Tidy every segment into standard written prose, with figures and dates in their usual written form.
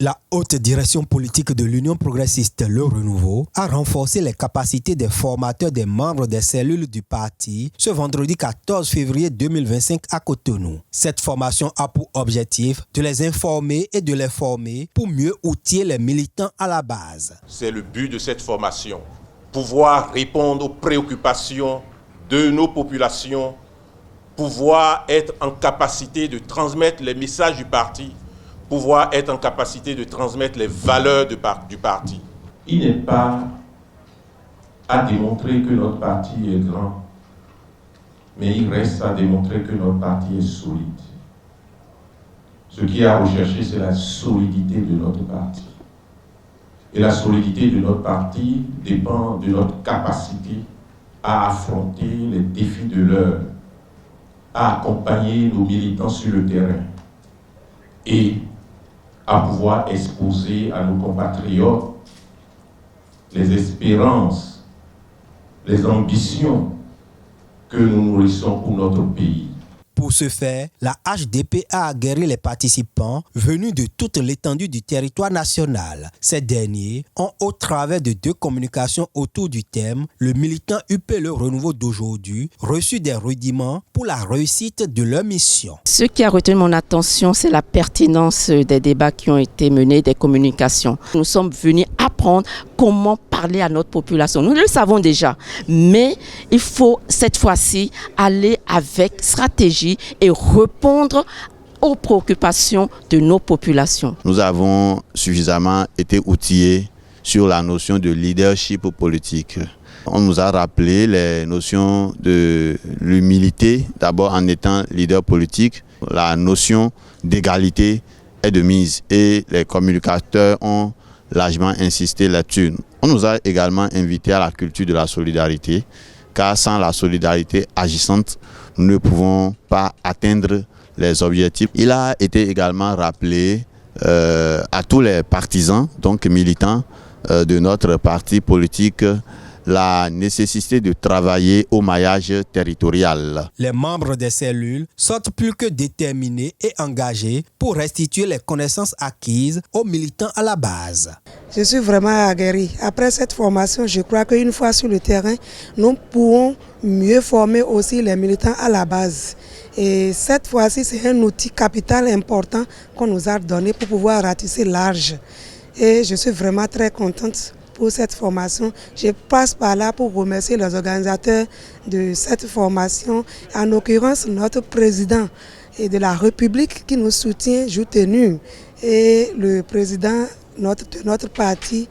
La haute direction politique de l'Union progressiste Le Renouveau a renforcé les capacités des formateurs des membres des cellules du parti ce vendredi 14 février 2025 à Cotonou. Cette formation a pour objectif de les informer et de les former pour mieux outiller les militants à la base. C'est le but de cette formation, pouvoir répondre aux préoccupations de nos populations, pouvoir être en capacité de transmettre les messages du parti, pouvoir être en capacité de transmettre les valeurs du parti. Il n'est pas à démontrer que notre parti est grand, mais il reste à démontrer que notre parti est solide. Ce qui est à rechercher, c'est la solidité de notre parti. Et la solidité de notre parti dépend de notre capacité à affronter les défis de l'heure, à accompagner nos militants sur le terrain et à pouvoir exposer à nos compatriotes les espérances, les ambitions que nous nourrissons pour notre pays. Pour ce faire, la HDP a aguerri les participants venus de toute l'étendue du territoire national. Ces derniers ont, au travers de 2 communications autour du thème « Le militant UP Le Renouveau d'aujourd'hui », reçu des rudiments pour la réussite de leur mission. Ce qui a retenu mon attention, c'est la pertinence des débats qui ont été menés, des communications. Nous sommes venus apprendre comment parler à notre population. Nous le savons déjà, mais il faut cette fois-ci aller avec stratégie et répondre aux préoccupations de nos populations. Nous avons suffisamment été outillés sur la notion de leadership politique. On nous a rappelé les notions de l'humilité, d'abord en étant leader politique. La notion d'égalité est de mise et les communicateurs ont largement insisté là-dessus. On nous a également invités à la culture de la solidarité, car sans la solidarité agissante, nous ne pouvons pas atteindre les objectifs. Il a été également rappelé à tous les partisans, donc militants de notre parti politique, la nécessité de travailler au maillage territorial. Les membres des cellules sont plus que déterminés et engagés pour restituer les connaissances acquises aux militants à la base. Je suis vraiment aguerri. Après cette formation, je crois qu'une fois sur le terrain, nous pourrons mieux former aussi les militants à la base. Et cette fois-ci, c'est un outil capital important qu'on nous a donné pour pouvoir ratisser large. Et je suis vraiment très contente pour cette formation. Je passe par là pour remercier les organisateurs de cette formation, en l'occurrence notre président de la République qui nous soutient jour tenu, et le président de notre parti,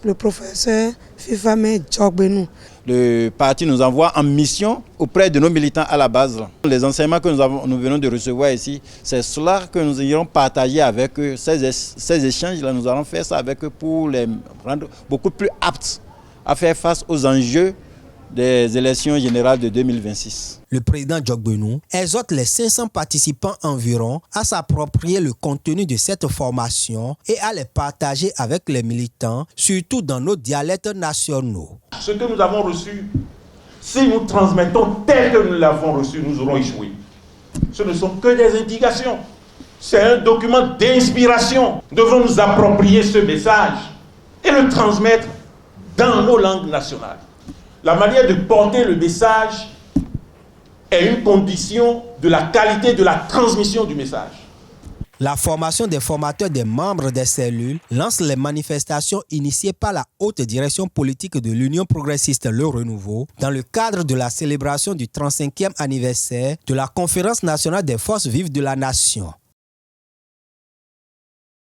le professeur Fifame Djogbenou. Le parti nous envoie en mission auprès de nos militants à la base. Les enseignements que nous venons de recevoir ici, c'est cela que nous irons partager avec eux. Ces échanges-là, nous allons faire ça avec eux pour les rendre beaucoup plus aptes à faire face aux enjeux des élections générales de 2026. Le président Djogbenou exhorte les 500 participants environ à s'approprier le contenu de cette formation et à les partager avec les militants, surtout dans nos dialectes nationaux. Ce que nous avons reçu, si nous transmettons tel que nous l'avons reçu, nous aurons échoué. Ce ne sont que des indications. C'est un document d'inspiration. Nous devons nous approprier ce message et le transmettre dans nos langues nationales. La manière de porter le message est une condition de la qualité de la transmission du message. La formation des formateurs des membres des cellules lance les manifestations initiées par la haute direction politique de l'Union progressiste Le Renouveau dans le cadre de la célébration du 35e anniversaire de la Conférence nationale des forces vives de la nation.